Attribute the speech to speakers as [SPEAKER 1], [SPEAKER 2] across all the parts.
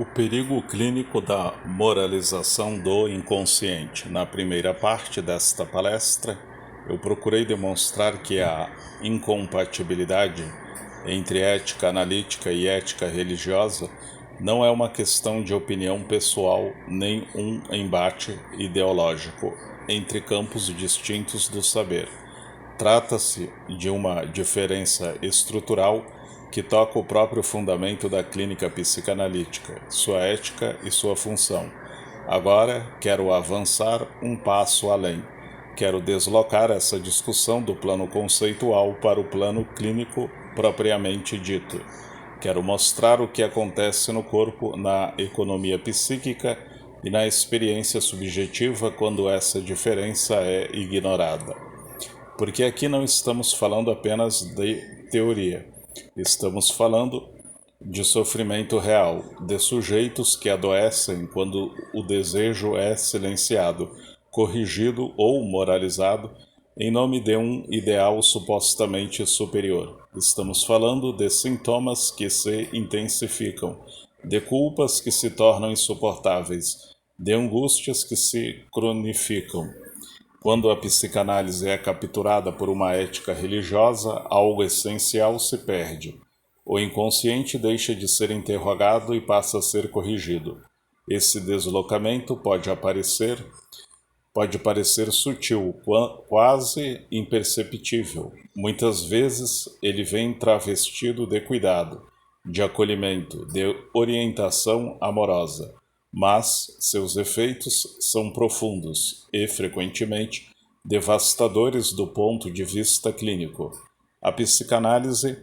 [SPEAKER 1] O perigo clínico da moralização do inconsciente. Na primeira parte desta palestra, eu procurei demonstrar que a incompatibilidade entre ética analítica e ética religiosa não é uma questão de opinião pessoal nem um embate ideológico entre campos distintos do saber. Trata-se de uma diferença estrutural que toca o próprio fundamento da clínica psicanalítica, sua ética e sua função. Agora, quero avançar um passo além. Quero deslocar essa discussão do plano conceitual para o plano clínico propriamente dito. Quero mostrar o que acontece no corpo, na economia psíquica e na experiência subjetiva quando essa diferença é ignorada. Porque aqui não estamos falando apenas de teoria. Estamos falando de sofrimento real, de sujeitos que adoecem quando o desejo é silenciado, corrigido ou moralizado em nome de um ideal supostamente superior. Estamos falando de sintomas que se intensificam, de culpas que se tornam insuportáveis, de angústias que se cronificam. Quando a psicanálise é capturada por uma ética religiosa, algo essencial se perde. O inconsciente deixa de ser interrogado e passa a ser corrigido. Esse deslocamento pode parecer sutil, quase imperceptível. Muitas vezes ele vem travestido de cuidado, de acolhimento, de orientação amorosa. Mas seus efeitos são profundos e, frequentemente, devastadores do ponto de vista clínico. A psicanálise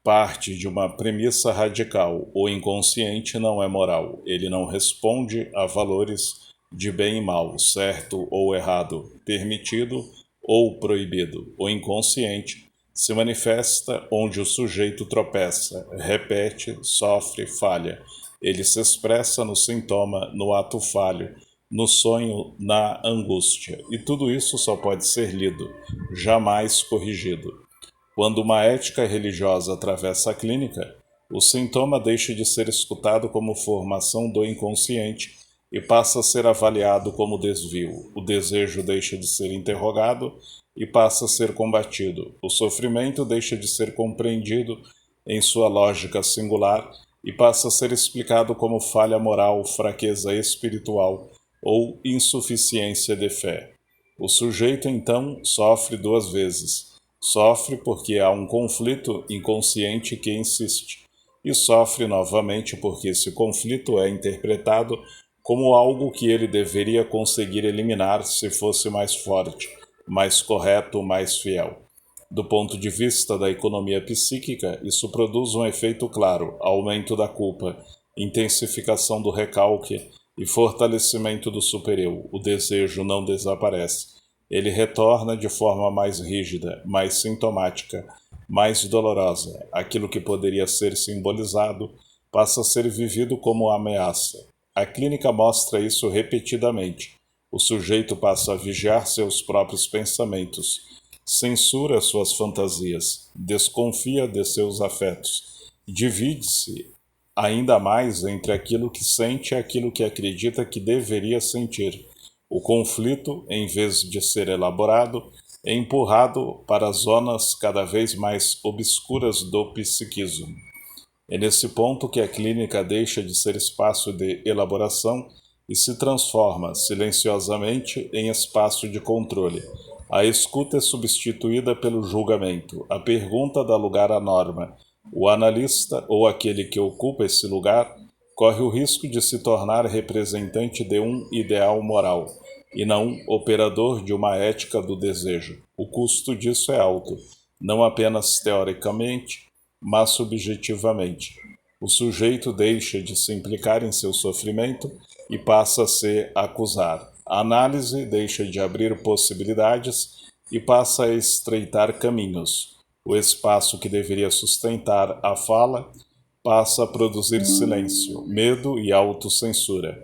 [SPEAKER 1] parte de uma premissa radical: o inconsciente não é moral, ele não responde a valores de bem e mal, certo ou errado, permitido ou proibido. O inconsciente se manifesta onde o sujeito tropeça, repete, sofre, falha. Ele se expressa no sintoma, no ato falho, no sonho, na angústia. E tudo isso só pode ser lido, jamais corrigido. Quando uma ética religiosa atravessa a clínica, o sintoma deixa de ser escutado como formação do inconsciente e passa a ser avaliado como desvio. O desejo deixa de ser interrogado e passa a ser combatido. O sofrimento deixa de ser compreendido em sua lógica singular e passa a ser explicado como falha moral, fraqueza espiritual ou insuficiência de fé. O sujeito, então, sofre duas vezes. Sofre porque há um conflito inconsciente que insiste, e sofre novamente porque esse conflito é interpretado como algo que ele deveria conseguir eliminar se fosse mais forte, mais correto, mais fiel. Do ponto de vista da economia psíquica, isso produz um efeito claro: aumento da culpa, intensificação do recalque e fortalecimento do supereu. O desejo não desaparece. Ele retorna de forma mais rígida, mais sintomática, mais dolorosa. Aquilo que poderia ser simbolizado passa a ser vivido como ameaça. A clínica mostra isso repetidamente. O sujeito passa a vigiar seus próprios pensamentos, censura suas fantasias, desconfia de seus afetos, divide-se ainda mais entre aquilo que sente e aquilo que acredita que deveria sentir. O conflito, em vez de ser elaborado, é empurrado para zonas cada vez mais obscuras do psiquismo. É nesse ponto que a clínica deixa de ser espaço de elaboração e se transforma, silenciosamente, em espaço de controle. A escuta é substituída pelo julgamento. A pergunta dá lugar à norma. O analista, ou aquele que ocupa esse lugar, corre o risco de se tornar representante de um ideal moral, e não operador de uma ética do desejo. O custo disso é alto, não apenas teoricamente, mas subjetivamente. O sujeito deixa de se implicar em seu sofrimento e passa a se acusar. A análise deixa de abrir possibilidades e passa a estreitar caminhos. O espaço que deveria sustentar a fala passa a produzir silêncio, medo e autocensura.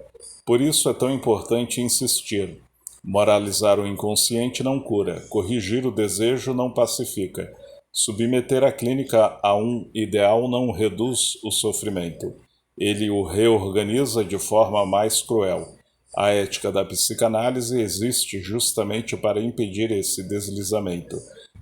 [SPEAKER 1] Por isso é tão importante insistir. Moralizar o inconsciente não cura, corrigir o desejo não pacifica. Submeter a clínica a um ideal não reduz o sofrimento. ele o reorganiza de forma mais cruel. A ética da psicanálise existe justamente para impedir esse deslizamento.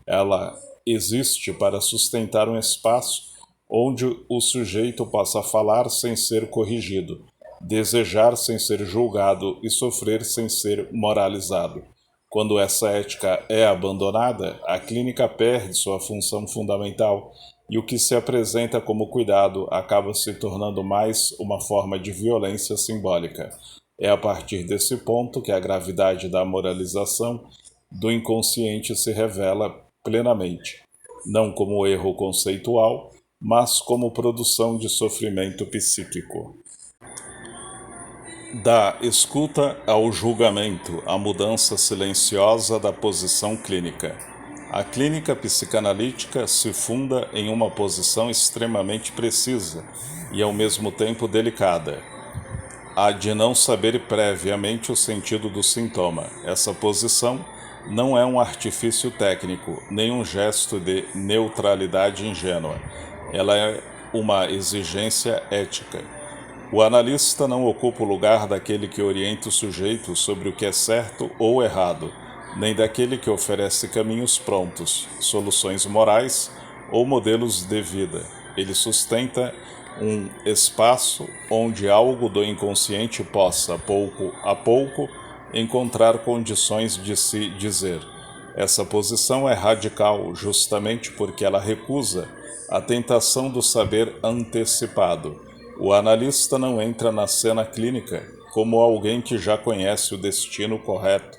[SPEAKER 1] Ela existe para sustentar um espaço onde o sujeito possa falar sem ser corrigido, desejar sem ser julgado e sofrer sem ser moralizado. Quando essa ética é abandonada, a clínica perde sua função fundamental e o que se apresenta como cuidado acaba se tornando mais uma forma de violência simbólica. É a partir desse ponto que a gravidade da moralização do inconsciente se revela plenamente, não como erro conceitual, mas como produção de sofrimento psíquico. Da escuta ao julgamento, a mudança silenciosa da posição clínica. A clínica psicanalítica se funda em uma posição extremamente precisa e ao mesmo tempo delicada, a de não saber previamente o sentido do sintoma. Essa posição não é um artifício técnico, nem um gesto de neutralidade ingênua. Ela é uma exigência ética. O analista não ocupa o lugar daquele que orienta o sujeito sobre o que é certo ou errado, nem daquele que oferece caminhos prontos, soluções morais ou modelos de vida. Ele sustenta um espaço onde algo do inconsciente possa, pouco a pouco, encontrar condições de se dizer. Essa posição é radical justamente porque ela recusa a tentação do saber antecipado. O analista não entra na cena clínica como alguém que já conhece o destino correto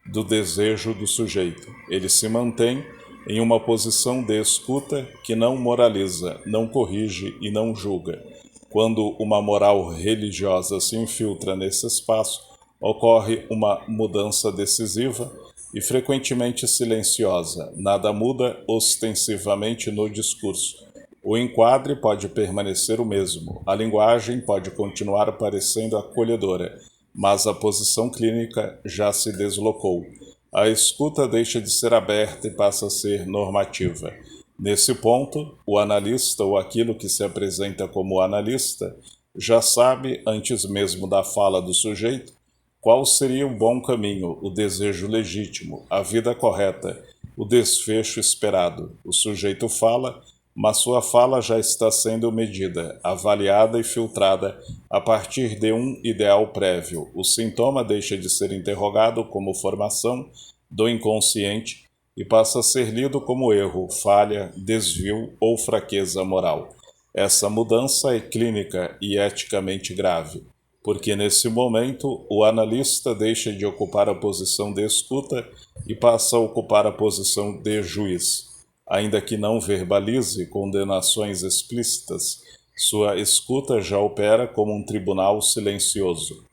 [SPEAKER 1] do desejo do sujeito. Ele se mantém em uma posição de escuta que não moraliza, não corrige e não julga. Quando uma moral religiosa se infiltra nesse espaço, ocorre uma mudança decisiva e frequentemente silenciosa. Nada muda ostensivamente no discurso. O enquadre pode permanecer o mesmo, a linguagem pode continuar parecendo acolhedora, mas a posição clínica já se deslocou. A escuta deixa de ser aberta e passa a ser normativa. Nesse ponto, o analista ou aquilo que se apresenta como analista já sabe, antes mesmo da fala do sujeito, qual seria o bom caminho, o desejo legítimo, a vida correta, o desfecho esperado. O sujeito fala, mas sua fala já está sendo medida, avaliada e filtrada a partir de um ideal prévio. O sintoma deixa de ser interrogado como formação do inconsciente e passa a ser lido como erro, falha, desvio ou fraqueza moral. Essa mudança é clínica e eticamente grave, porque nesse momento o analista deixa de ocupar a posição de escuta e passa a ocupar a posição de juiz. Ainda que não verbalize condenações explícitas, sua escuta já opera como um tribunal silencioso.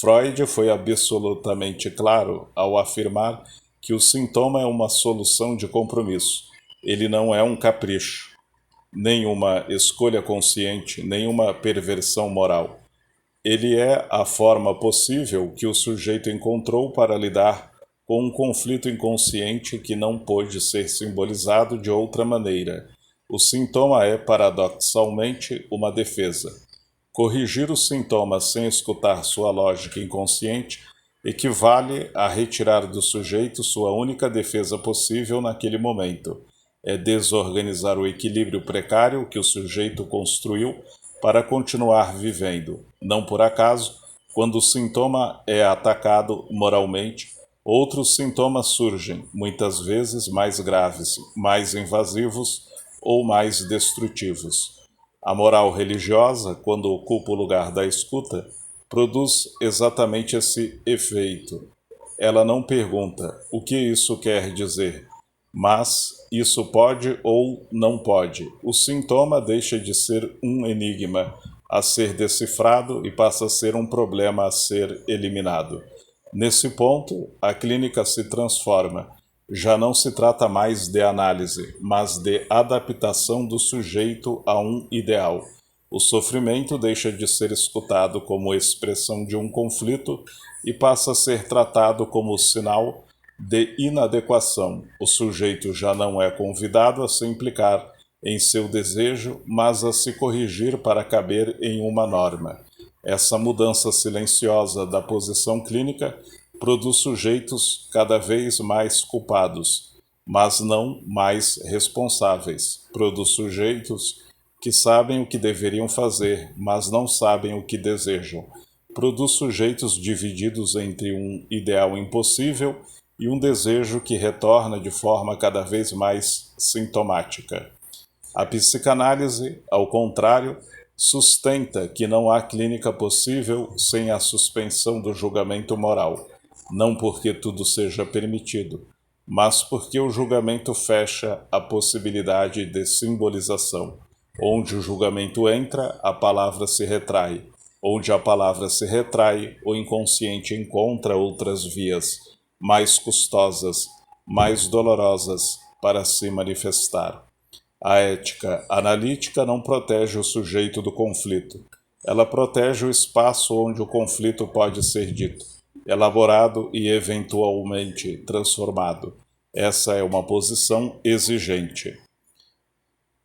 [SPEAKER 1] Freud foi absolutamente claro ao afirmar que o sintoma é uma solução de compromisso. Ele não é um capricho, nem uma escolha consciente, nem uma perversão moral. Ele é a forma possível que o sujeito encontrou para lidar com um conflito inconsciente que não pôde ser simbolizado de outra maneira. O sintoma é, paradoxalmente, uma defesa. Corrigir o sintoma sem escutar sua lógica inconsciente equivale a retirar do sujeito sua única defesa possível naquele momento. É desorganizar o equilíbrio precário que o sujeito construiu para continuar vivendo. Não por acaso, quando o sintoma é atacado moralmente, outros sintomas surgem, muitas vezes mais graves, mais invasivos ou mais destrutivos. A moral religiosa, quando ocupa o lugar da escuta, produz exatamente esse efeito. Ela não pergunta o que isso quer dizer, mas isso pode ou não pode. O sintoma deixa de ser um enigma a ser decifrado e passa a ser um problema a ser eliminado. Nesse ponto, a clínica se transforma. Já não se trata mais de análise, mas de adaptação do sujeito a um ideal. O sofrimento deixa de ser escutado como expressão de um conflito e passa a ser tratado como sinal de inadequação. O sujeito já não é convidado a se implicar em seu desejo, mas a se corrigir para caber em uma norma. Essa mudança silenciosa da posição clínica produz sujeitos cada vez mais culpados, mas não mais responsáveis. Produz sujeitos que sabem o que deveriam fazer, mas não sabem o que desejam. Produz sujeitos divididos entre um ideal impossível e um desejo que retorna de forma cada vez mais sintomática. A psicanálise, ao contrário, sustenta que não há clínica possível sem a suspensão do julgamento moral, não porque tudo seja permitido, mas porque o julgamento fecha a possibilidade de simbolização. Onde o julgamento entra, a palavra se retrai. Onde a palavra se retrai, o inconsciente encontra outras vias, mais custosas, mais dolorosas, para se manifestar. A ética analítica não protege o sujeito do conflito. Ela protege o espaço onde o conflito pode ser dito, elaborado e eventualmente transformado. Essa é uma posição exigente,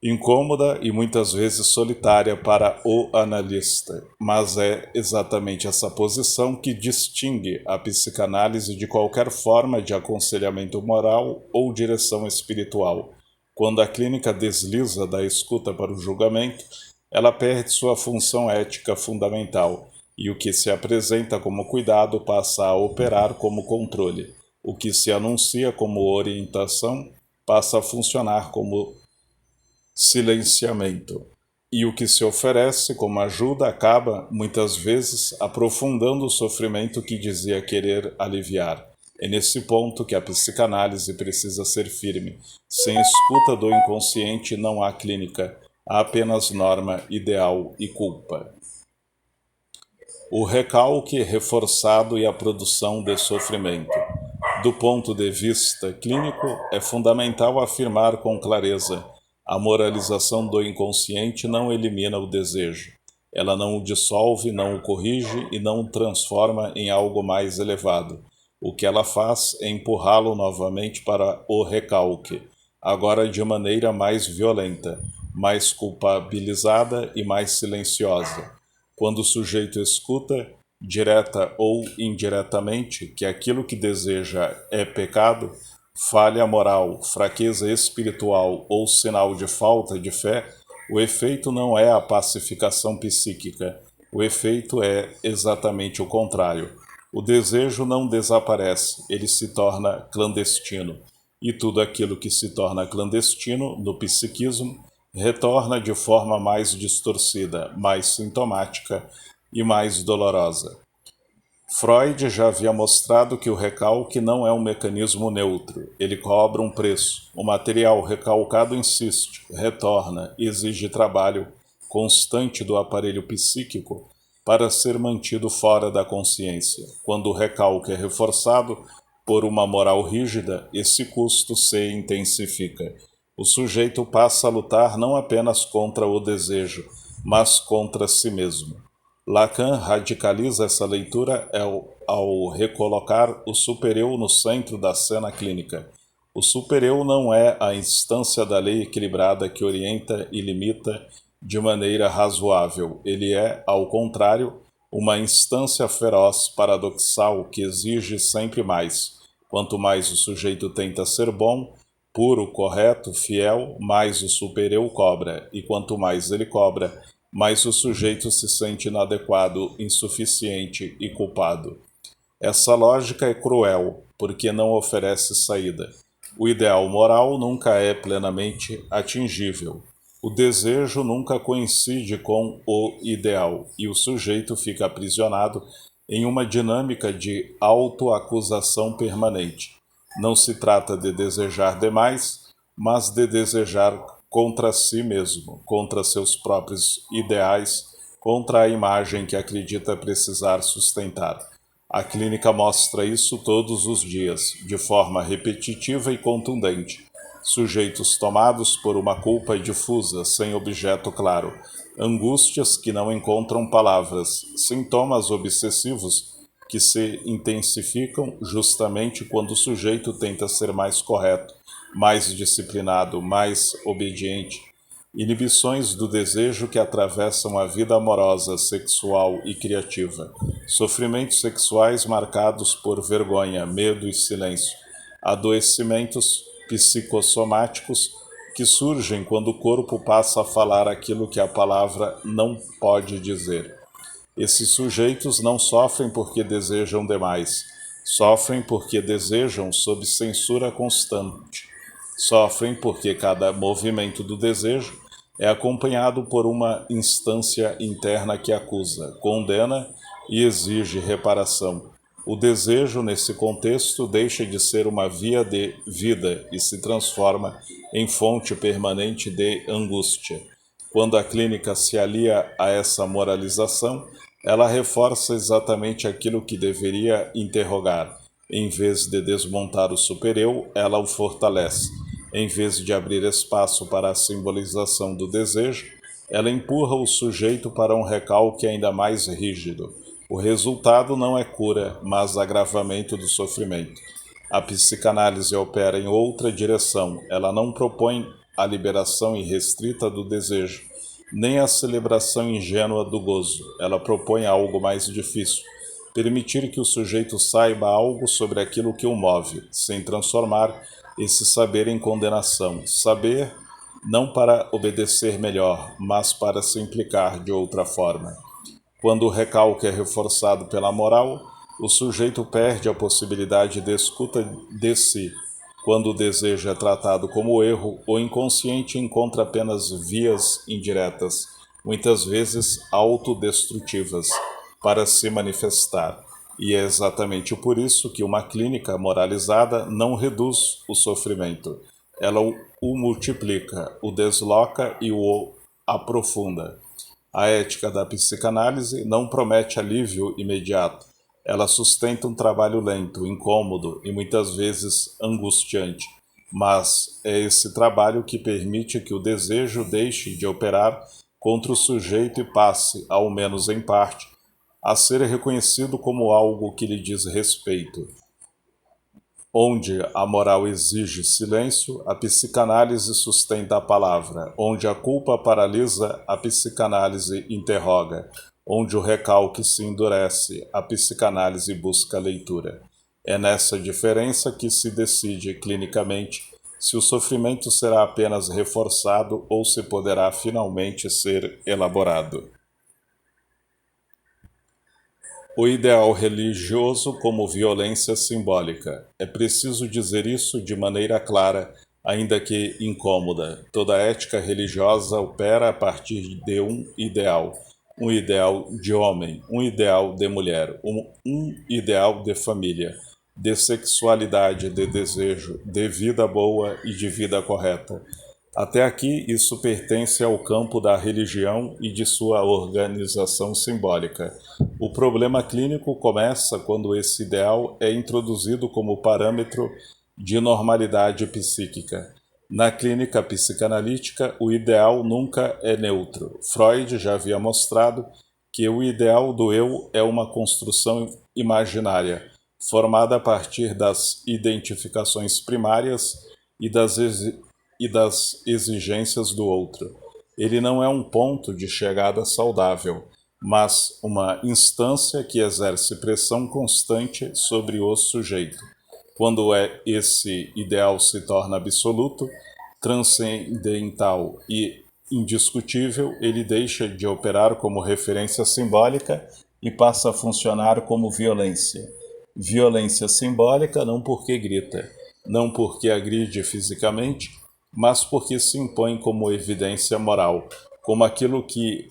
[SPEAKER 1] incômoda e muitas vezes solitária para o analista, mas é exatamente essa posição que distingue a psicanálise de qualquer forma de aconselhamento moral ou direção espiritual. Quando a clínica desliza da escuta para o julgamento, ela perde sua função ética fundamental, e o que se apresenta como cuidado passa a operar como controle. O que se anuncia como orientação passa a funcionar como silenciamento. E o que se oferece como ajuda acaba, muitas vezes, aprofundando o sofrimento que dizia querer aliviar. É nesse ponto que a psicanálise precisa ser firme. Sem escuta do inconsciente não há clínica, há apenas norma, ideal e culpa. O recalque reforçado e a produção de sofrimento. Do ponto de vista clínico, é fundamental afirmar com clareza: a moralização do inconsciente não elimina o desejo. Ela não o dissolve, não o corrige e não o transforma em algo mais elevado. O que ela faz é empurrá-lo novamente para o recalque, agora de maneira mais violenta, mais culpabilizada e mais silenciosa. Quando o sujeito escuta, direta ou indiretamente, que aquilo que deseja é pecado, falha moral, fraqueza espiritual ou sinal de falta de fé, o efeito não é a pacificação psíquica. O efeito é exatamente o contrário. O desejo não desaparece, ele se torna clandestino. E tudo aquilo que se torna clandestino no psiquismo retorna de forma mais distorcida, mais sintomática e mais dolorosa. Freud já havia mostrado que o recalque não é um mecanismo neutro. Ele cobra um preço. O material recalcado insiste, retorna, exige trabalho constante do aparelho psíquico para ser mantido fora da consciência. Quando o recalque é reforçado por uma moral rígida, esse custo se intensifica. O sujeito passa a lutar não apenas contra o desejo, mas contra si mesmo. Lacan radicaliza essa leitura ao recolocar o supereu no centro da cena clínica. O supereu não é a instância da lei equilibrada que orienta e limita de maneira razoável. Ele é, ao contrário, uma instância feroz, paradoxal, que exige sempre mais. Quanto mais o sujeito tenta ser bom, puro, correto, fiel, mais o supereu cobra, e quanto mais ele cobra, mais o sujeito se sente inadequado, insuficiente e culpado. Essa lógica é cruel, porque não oferece saída. O ideal moral nunca é plenamente atingível. O desejo nunca coincide com o ideal, e o sujeito fica aprisionado em uma dinâmica de autoacusação permanente. Não se trata de desejar demais, mas de desejar contra si mesmo, contra seus próprios ideais, contra a imagem que acredita precisar sustentar. A clínica mostra isso todos os dias, de forma repetitiva e contundente. Sujeitos tomados por uma culpa difusa, sem objeto claro, angústias que não encontram palavras, sintomas obsessivos que se intensificam justamente quando o sujeito tenta ser mais correto, mais disciplinado, mais obediente. inibições do desejo que atravessam a vida amorosa, sexual e criativa, sofrimentos sexuais marcados por vergonha, medo e silêncio, adoecimentos psicossomáticos que surgem quando o corpo passa a falar aquilo que a palavra não pode dizer. Esses sujeitos não sofrem porque desejam demais, sofrem porque desejam sob censura constante. Sofrem porque cada movimento do desejo é acompanhado por uma instância interna que acusa, condena e exige reparação. O desejo, nesse contexto, deixa de ser uma via de vida e se transforma em fonte permanente de angústia. Quando a clínica se alia a essa moralização, ela reforça exatamente aquilo que deveria interrogar. Em vez de desmontar o supereu, ela o fortalece. Em vez de abrir espaço para a simbolização do desejo, ela empurra o sujeito para um recalque ainda mais rígido. O resultado não é cura, mas agravamento do sofrimento. A psicanálise opera em outra direção. Ela não propõe a liberação irrestrita do desejo, nem a celebração ingênua do gozo. Ela propõe algo mais difícil: permitir que o sujeito saiba algo sobre aquilo que o move, sem transformar esse saber em condenação. Saber não para obedecer melhor, mas para se implicar de outra forma. Quando o recalque é reforçado pela moral, o sujeito perde a possibilidade de escuta de si. Quando o desejo é tratado como erro, o inconsciente encontra apenas vias indiretas, muitas vezes autodestrutivas, para se manifestar. E é exatamente por isso que uma clínica moralizada não reduz o sofrimento. Ela o multiplica, o desloca e o aprofunda. A ética da psicanálise não promete alívio imediato. Ela sustenta um trabalho lento, incômodo e muitas vezes angustiante. Mas é esse trabalho que permite que o desejo deixe de operar contra o sujeito e passe, ao menos em parte, a ser reconhecido como algo que lhe diz respeito. Onde a moral exige silêncio, a psicanálise sustenta a palavra. Onde a culpa paralisa, a psicanálise interroga. Onde o recalque se endurece, a psicanálise busca leitura. É nessa diferença que se decide clinicamente se o sofrimento será apenas reforçado ou se poderá finalmente ser elaborado. O ideal religioso como violência simbólica. É preciso dizer isso de maneira clara, ainda que incômoda. Toda ética religiosa opera a partir de um ideal de homem, um ideal de mulher, um ideal de família, de sexualidade, de desejo, de vida boa e de vida correta. Até aqui, isso pertence ao campo da religião e de sua organização simbólica. O problema clínico começa quando esse ideal é introduzido como parâmetro de normalidade psíquica. Na clínica psicanalítica, o ideal nunca é neutro. Freud já havia mostrado que o ideal do eu é uma construção imaginária, formada a partir das identificações primárias e das exigências do outro. Ele não é um ponto de chegada saudável, mas uma instância que exerce pressão constante sobre o sujeito. Quando esse ideal se torna absoluto, transcendental e indiscutível, ele deixa de operar como referência simbólica e passa a funcionar como violência. Violência simbólica não porque grita, não porque agride fisicamente, mas porque se impõe como evidência moral, como aquilo que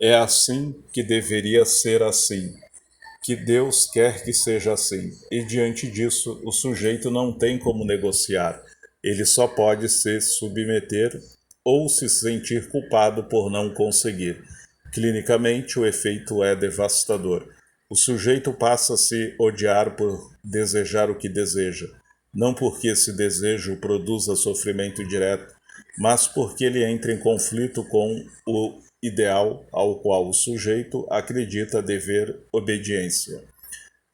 [SPEAKER 1] é assim, que deveria ser assim, que Deus quer que seja assim. E diante disso, o sujeito não tem como negociar. Ele só pode se submeter ou se sentir culpado por não conseguir. Clinicamente, o efeito é devastador. O sujeito passa a se odiar por desejar o que deseja, não porque esse desejo produza sofrimento direto, mas porque ele entra em conflito com o ideal ao qual o sujeito acredita dever obediência.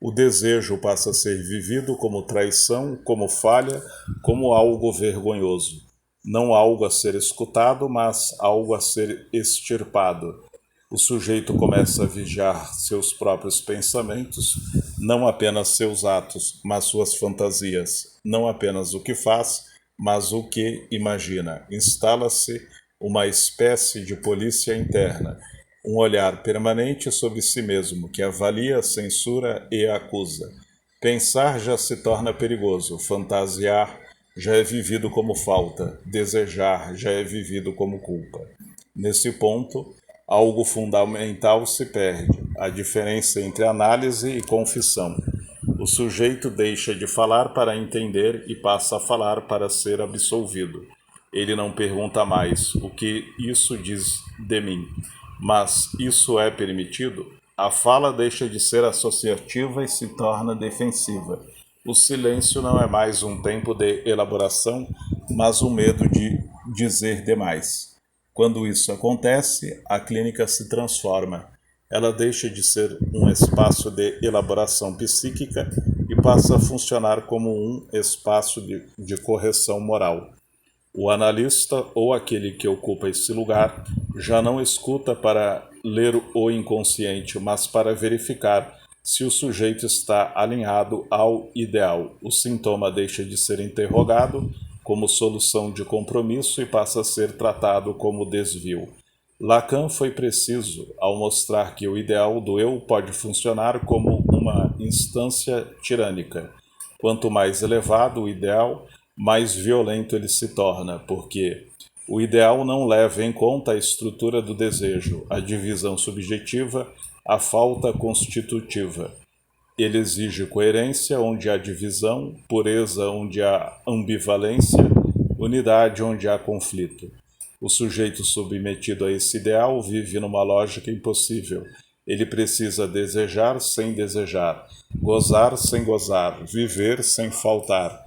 [SPEAKER 1] O desejo passa a ser vivido como traição, como falha, como algo vergonhoso. não algo a ser escutado, mas algo a ser extirpado. O sujeito começa a vigiar seus próprios pensamentos, não apenas seus atos, mas suas fantasias, não apenas o que faz, mas o que imagina. Instala-se uma espécie de polícia interna, um olhar permanente sobre si mesmo, que avalia, censura e acusa. Pensar já se torna perigoso, fantasiar já é vivido como falta, desejar já é vivido como culpa. Nesse ponto, algo fundamental se perde, a diferença entre análise e confissão. O sujeito deixa de falar para entender e passa a falar para ser absolvido. Ele não pergunta mais o que isso diz de mim, mas isso é permitido? A fala deixa de ser associativa e se torna defensiva. O silêncio não é mais um tempo de elaboração, mas um medo de dizer demais. Quando isso acontece, a clínica se transforma. Ela deixa de ser um espaço de elaboração psíquica e passa a funcionar como um espaço de correção moral. O analista, ou aquele que ocupa esse lugar, já não escuta para ler o inconsciente, mas para verificar se o sujeito está alinhado ao ideal. O sintoma deixa de ser interrogado como solução de compromisso e passa a ser tratado como desvio. Lacan foi preciso ao mostrar que o ideal do eu pode funcionar como uma instância tirânica. Quanto mais elevado o ideal, mais violento ele se torna, porque o ideal não leva em conta a estrutura do desejo, a divisão subjetiva, a falta constitutiva. Ele exige coerência onde há divisão, pureza onde há ambivalência, unidade onde há conflito. O sujeito submetido a esse ideal vive numa lógica impossível. Ele precisa desejar sem desejar, gozar sem gozar, viver sem faltar.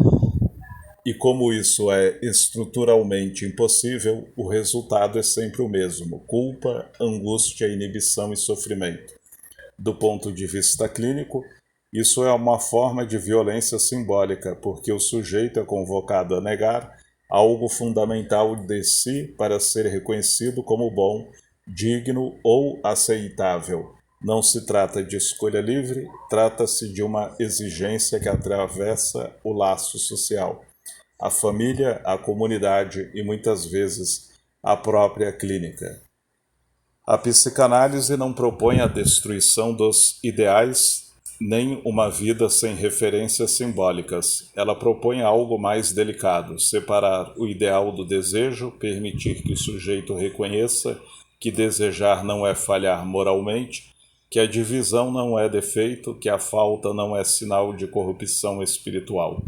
[SPEAKER 1] E como isso é estruturalmente impossível, o resultado é sempre o mesmo: culpa, angústia, inibição e sofrimento. Do ponto de vista clínico, isso é uma forma de violência simbólica, porque o sujeito é convocado a negar algo fundamental de si para ser reconhecido como bom, digno ou aceitável. Não se trata de escolha livre, trata-se de uma exigência que atravessa o laço social, a família, a comunidade e muitas vezes a própria clínica. A psicanálise não propõe a destruição dos ideais nem uma vida sem referências simbólicas. Ela propõe algo mais delicado: separar o ideal do desejo, permitir que o sujeito reconheça que desejar não é falhar moralmente, que a divisão não é defeito, que a falta não é sinal de corrupção espiritual.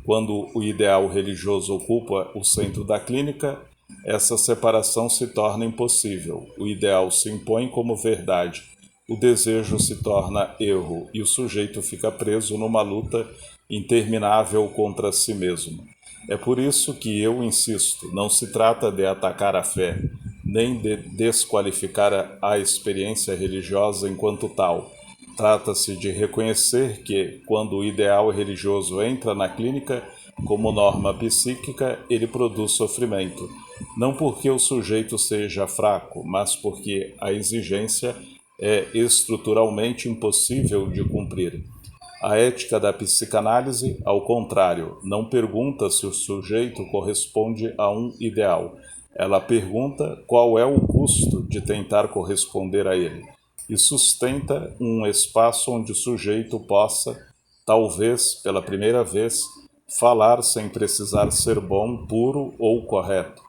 [SPEAKER 1] Quando o ideal religioso ocupa o centro da clínica, essa separação se torna impossível. O ideal se impõe como verdade, o desejo se torna erro e o sujeito fica preso numa luta interminável contra si mesmo. É por isso que eu insisto, não se trata de atacar a fé, nem de desqualificar a experiência religiosa enquanto tal. Trata-se de reconhecer que, quando o ideal religioso entra na clínica como norma psíquica, ele produz sofrimento, não porque o sujeito seja fraco, mas porque a exigência é estruturalmente impossível de cumprir. A ética da psicanálise, ao contrário, não pergunta se o sujeito corresponde a um ideal. Ela pergunta qual é o custo de tentar corresponder a ele, e sustenta um espaço onde o sujeito possa, talvez pela primeira vez, falar sem precisar ser bom, puro ou correto.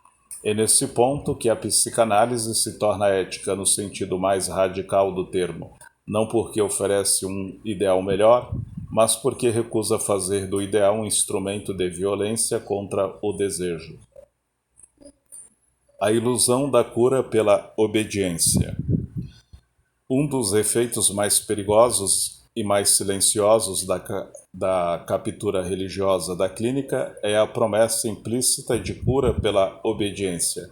[SPEAKER 1] É nesse ponto que a psicanálise se torna ética no sentido mais radical do termo, não porque oferece um ideal melhor, mas porque recusa fazer do ideal um instrumento de violência contra o desejo. A ilusão da cura pela obediência. Um dos efeitos mais perigosos e mais silenciosos da captura religiosa da clínica é a promessa implícita de cura pela obediência.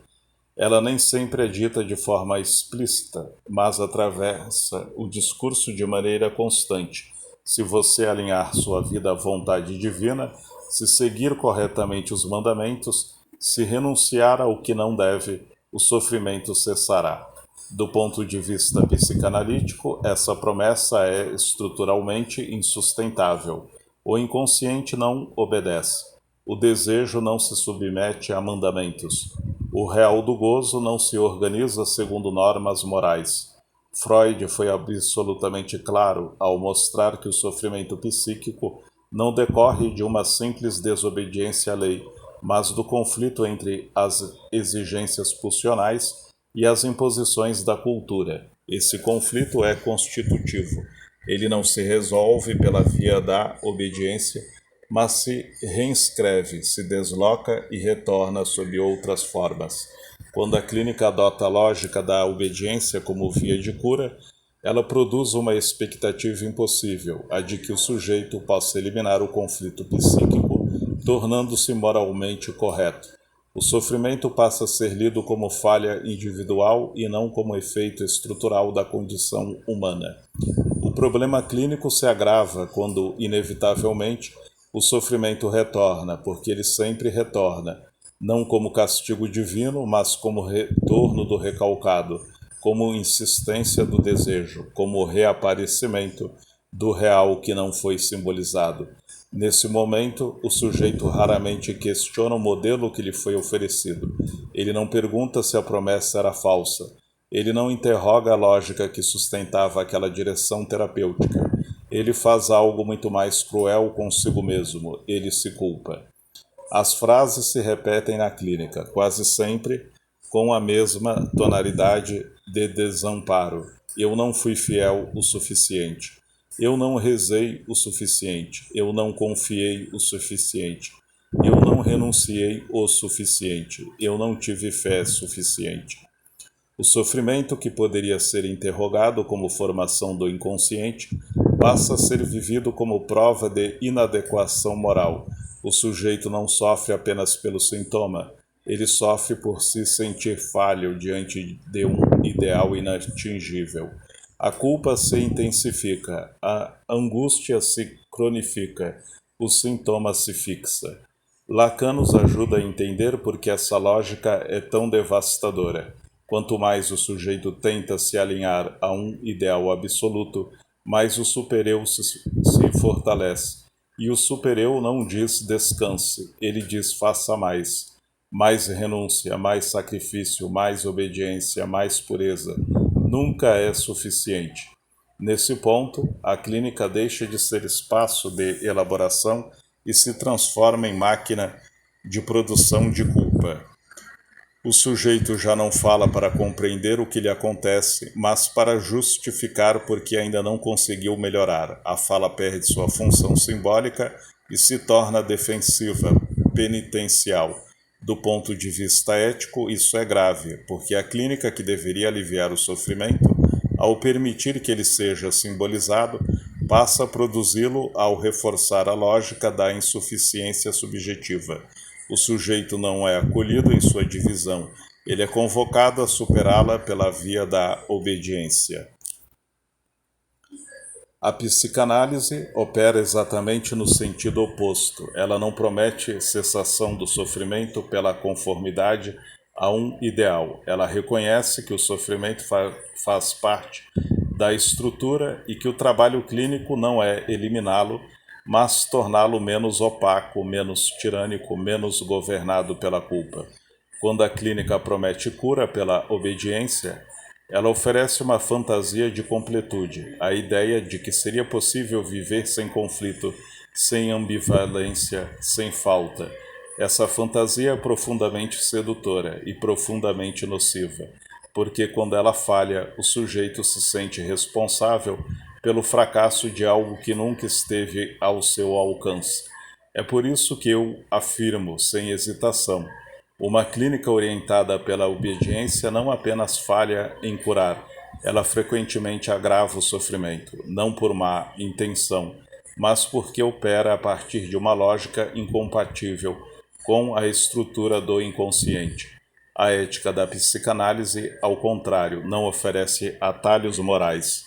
[SPEAKER 1] Ela nem sempre é dita de forma explícita, mas atravessa o discurso de maneira constante. Se você alinhar sua vida à vontade divina, se seguir corretamente os mandamentos, Se renunciar ao que não deve, o sofrimento cessará. Do ponto de vista psicanalítico, essa promessa é estruturalmente insustentável. O inconsciente não obedece. O desejo não se submete a mandamentos. O real do gozo não se organiza segundo normas morais. Freud foi absolutamente claro ao mostrar que o sofrimento psíquico não decorre de uma simples desobediência à lei, mas do conflito entre as exigências pulsionais e as imposições da cultura. Esse conflito é constitutivo. Ele não se resolve pela via da obediência, mas se reinscreve, se desloca e retorna sob outras formas. Quando a clínica adota a lógica da obediência como via de cura, ela produz uma expectativa impossível, a de que o sujeito possa eliminar o conflito psíquico, tornando-se moralmente correto. O sofrimento passa a ser lido como falha individual e não como efeito estrutural da condição humana. O problema clínico se agrava quando, inevitavelmente, o sofrimento retorna, porque ele sempre retorna, não como castigo divino, mas como retorno do recalcado, como insistência do desejo, como reaparecimento do real que não foi simbolizado. Nesse momento, o sujeito raramente questiona o modelo que lhe foi oferecido. Ele não pergunta se a promessa era falsa. Ele não interroga a lógica que sustentava aquela direção terapêutica. Ele faz algo muito mais cruel consigo mesmo. Ele se culpa. As frases se repetem na clínica, quase sempre com a mesma tonalidade de desamparo. Eu não fui fiel o suficiente. Eu não rezei o suficiente. Eu não confiei o suficiente. Eu não renunciei o suficiente. Eu não tive fé suficiente. O sofrimento, que poderia ser interrogado como formação do inconsciente, passa a ser vivido como prova de inadequação moral. O sujeito não sofre apenas pelo sintoma, ele sofre por se sentir falho diante de um ideal inatingível. A culpa se intensifica, a angústia se cronifica, o sintoma se fixa. Lacan nos ajuda a entender por que essa lógica é tão devastadora. Quanto mais o sujeito tenta se alinhar a um ideal absoluto, mais o supereu se fortalece. E o supereu não diz descanse, ele diz faça mais. Mais renúncia, mais sacrifício, mais obediência, mais pureza. Nunca é suficiente. Nesse ponto, a clínica deixa de ser espaço de elaboração e se transforma em máquina de produção de culpa. O sujeito já não fala para compreender o que lhe acontece, mas para justificar porque ainda não conseguiu melhorar. A fala perde sua função simbólica e se torna defensiva, penitencial. Do ponto de vista ético, isso é grave, porque a clínica que deveria aliviar o sofrimento, ao permitir que ele seja simbolizado, passa a produzi-lo ao reforçar a lógica da insuficiência subjetiva. O sujeito não é acolhido em sua divisão, ele é convocado a superá-la pela via da obediência. A psicanálise opera exatamente no sentido oposto. Ela não promete cessação do sofrimento pela conformidade a um ideal. Ela reconhece que o sofrimento faz parte da estrutura e que o trabalho clínico não é eliminá-lo, mas torná-lo menos opaco, menos tirânico, menos governado pela culpa. Quando a clínica promete cura pela obediência, ela oferece uma fantasia de completude, a ideia de que seria possível viver sem conflito, sem ambivalência, sem falta. Essa fantasia é profundamente sedutora e profundamente nociva, porque quando ela falha, o sujeito se sente responsável pelo fracasso de algo que nunca esteve ao seu alcance. É por isso que eu afirmo, sem hesitação, uma clínica orientada pela obediência não apenas falha em curar, ela frequentemente agrava o sofrimento, não por má intenção, mas porque opera a partir de uma lógica incompatível com a estrutura do inconsciente. A ética da psicanálise, ao contrário, não oferece atalhos morais.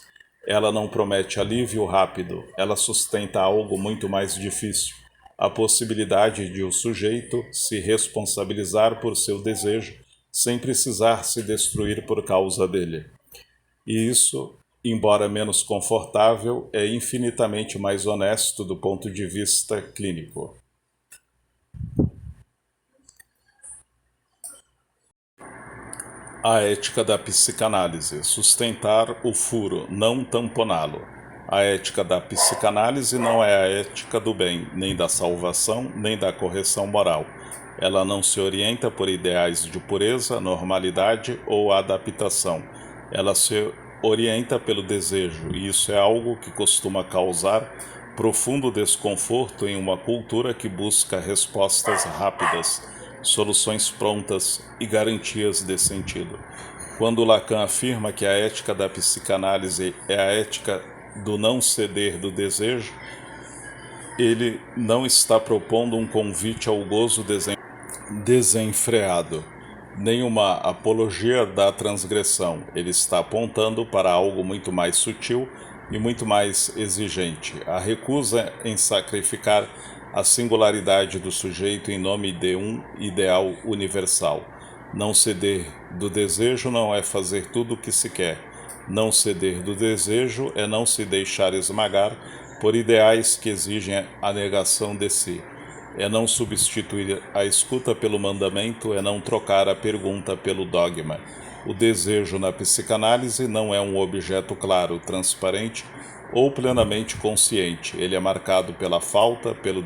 [SPEAKER 1] Ela não promete alívio rápido, ela sustenta algo muito mais difícil, a possibilidade de o sujeito se responsabilizar por seu desejo sem precisar se destruir por causa dele. E isso, embora menos confortável, é infinitamente mais honesto do ponto de vista clínico. A ética da psicanálise: sustentar o furo, não tamponá-lo. A ética da psicanálise não é a ética do bem, nem da salvação, nem da correção moral. Ela não se orienta por ideais de pureza, normalidade ou adaptação. Ela se orienta pelo desejo, e isso é algo que costuma causar profundo desconforto em uma cultura que busca respostas rápidas, soluções prontas e garantias de sentido. Quando Lacan afirma que a ética da psicanálise é a ética do não ceder do desejo, ele não está propondo um convite ao gozo desenfreado, nem uma apologia da transgressão. Ele está apontando para algo muito mais sutil e muito mais exigente: a recusa em sacrificar a singularidade do sujeito em nome de um ideal universal. Não ceder do desejo não é fazer tudo o que se quer. Não ceder do desejo é não se deixar esmagar por ideais que exigem a negação de si. É não substituir a escuta pelo mandamento, é não trocar a pergunta pelo dogma. O desejo na psicanálise não é um objeto claro, transparente ou plenamente consciente. Ele é marcado pela falta, pelo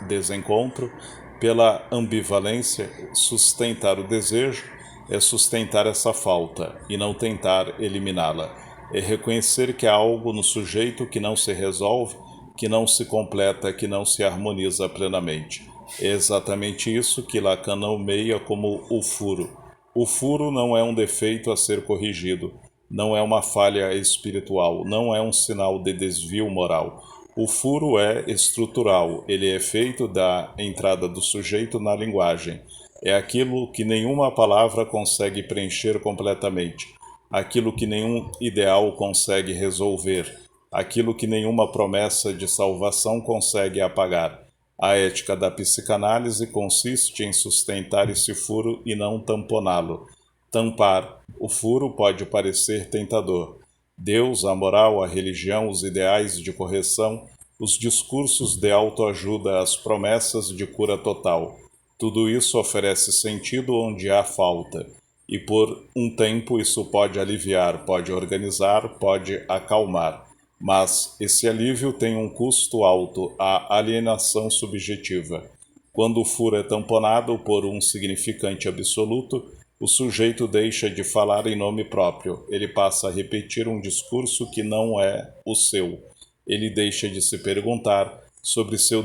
[SPEAKER 1] desencontro, pela ambivalência. Sustentar o desejo é sustentar essa falta e não tentar eliminá-la. É reconhecer que há algo no sujeito que não se resolve, que não se completa, que não se harmoniza plenamente. É exatamente isso que Lacan nomeia como o furo. O furo não é um defeito a ser corrigido, não é uma falha espiritual, não é um sinal de desvio moral. O furo é estrutural, ele é feito da entrada do sujeito na linguagem. É aquilo que nenhuma palavra consegue preencher completamente, aquilo que nenhum ideal consegue resolver, aquilo que nenhuma promessa de salvação consegue apagar. A ética da psicanálise consiste em sustentar esse furo e não tamponá-lo. Tampar o furo pode parecer tentador. Deus, a moral, a religião, os ideais de correção, os discursos de autoajuda, as promessas de cura total. Tudo isso oferece sentido onde há falta. E por um tempo isso pode aliviar, pode organizar, pode acalmar. Mas esse alívio tem um custo alto, a alienação subjetiva. Quando o furo é tamponado por um significante absoluto, o sujeito deixa de falar em nome próprio. Ele passa a repetir um discurso que não é o seu. Ele deixa de se perguntar sobre seu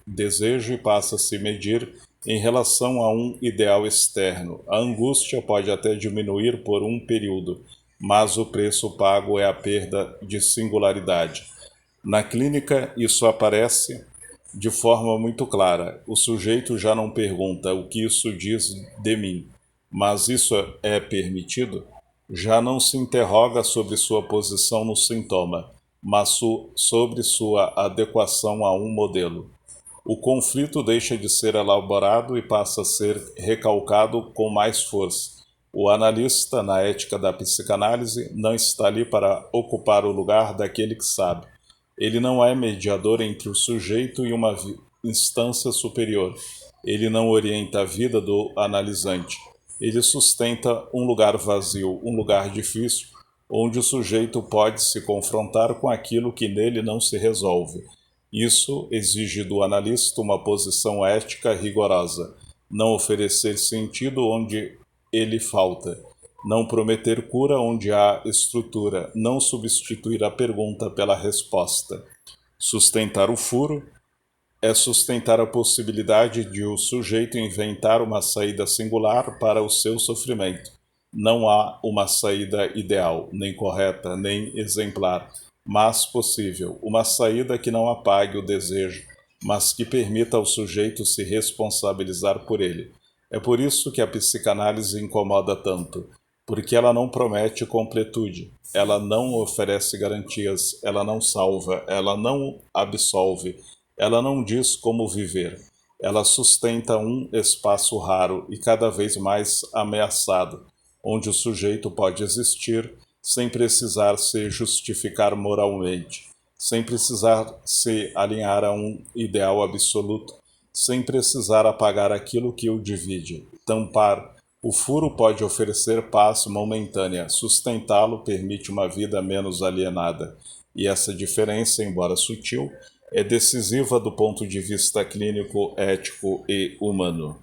[SPEAKER 1] desejo e passa a se medir em relação a um ideal externo. A angústia pode até diminuir por um período, mas o preço pago é a perda de singularidade. Na clínica, isso aparece de forma muito clara. O sujeito já não pergunta o que isso diz de mim, mas isso é permitido? Já não se interroga sobre sua posição no sintoma, mas sobre sua adequação a um modelo. O conflito deixa de ser elaborado e passa a ser recalcado com mais força. O analista, na ética da psicanálise, não está ali para ocupar o lugar daquele que sabe. Ele não é mediador entre o sujeito e uma instância superior. Ele não orienta a vida do analisante. Ele sustenta um lugar vazio, um lugar difícil, onde o sujeito pode se confrontar com aquilo que nele não se resolve. Isso exige do analista uma posição ética rigorosa, não oferecer sentido onde ele falta, não prometer cura onde há estrutura, não substituir a pergunta pela resposta. Sustentar o furo é sustentar a possibilidade de o sujeito inventar uma saída singular para o seu sofrimento. Não há uma saída ideal, nem correta, nem exemplar, mas possível, uma saída que não apague o desejo, mas que permita ao sujeito se responsabilizar por ele. É por isso que a psicanálise incomoda tanto, porque ela não promete completude, ela não oferece garantias, ela não salva, ela não absolve, Ela não diz como viver. Ela sustenta um espaço raro e cada vez mais ameaçado, onde o sujeito pode existir sem precisar se justificar moralmente, sem precisar se alinhar a um ideal absoluto, sem precisar apagar aquilo que o divide, tampar. O furo pode oferecer paz momentânea, sustentá-lo permite uma vida menos alienada. E essa diferença, embora sutil, é decisiva do ponto de vista clínico, ético e humano.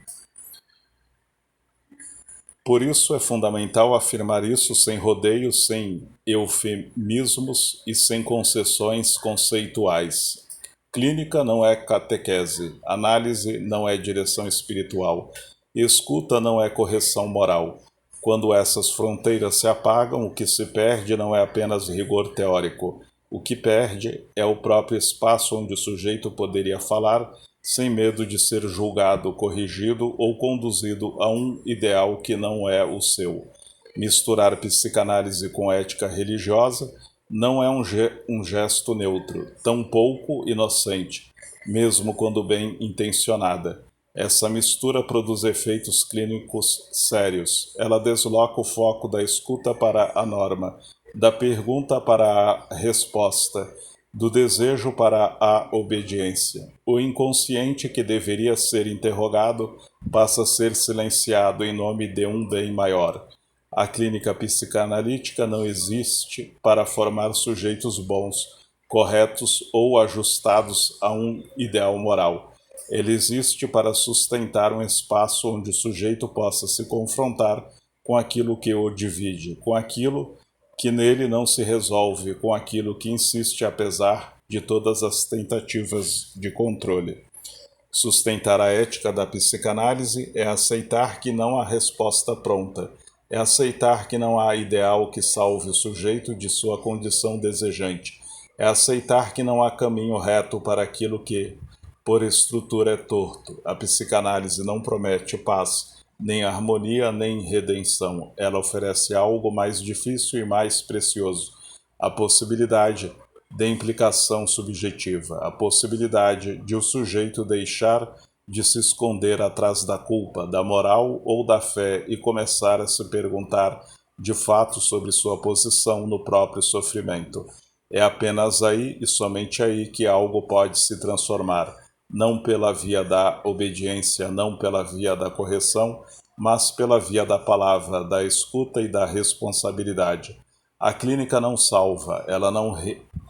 [SPEAKER 1] Por isso é fundamental afirmar isso sem rodeios, sem eufemismos e sem concessões conceituais. Clínica não é catequese, análise não é direção espiritual, escuta não é correção moral. Quando essas fronteiras se apagam, o que se perde não é apenas rigor teórico. O que perde é o próprio espaço onde o sujeito poderia falar sem medo de ser julgado, corrigido ou conduzido a um ideal que não é o seu. Misturar psicanálise com ética religiosa não é um gesto neutro, tampouco inocente, mesmo quando bem intencionada. Essa mistura produz efeitos clínicos sérios. Ela desloca o foco da escuta para a norma, da pergunta para a resposta, do desejo para a obediência. O inconsciente que deveria ser interrogado passa a ser silenciado em nome de um bem maior. A clínica psicanalítica não existe para formar sujeitos bons, corretos ou ajustados a um ideal moral. Ele existe para sustentar um espaço onde o sujeito possa se confrontar com aquilo que o divide, com aquilo que nele não se resolve, com aquilo que insiste apesar de todas as tentativas de controle. Sustentar a ética da psicanálise é aceitar que não há resposta pronta, é aceitar que não há ideal que salve o sujeito de sua condição desejante, é aceitar que não há caminho reto para aquilo que, por estrutura, é torto. A psicanálise não promete paz, nem harmonia, nem redenção. Ela oferece algo mais difícil e mais precioso: a possibilidade de implicação subjetiva, a possibilidade de o sujeito deixar de se esconder atrás da culpa, da moral ou da fé e começar a se perguntar de fato sobre sua posição no próprio sofrimento. É apenas aí e somente aí que algo pode se transformar, não pela via da obediência, não pela via da correção, mas pela via da palavra, da escuta e da responsabilidade. A clínica não salva, ela não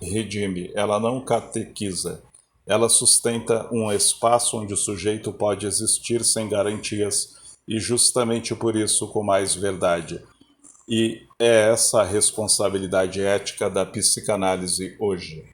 [SPEAKER 1] redime, ela não catequiza. Ela sustenta um espaço onde o sujeito pode existir sem garantias e justamente por isso com mais verdade. E é essa a responsabilidade ética da psicanálise hoje.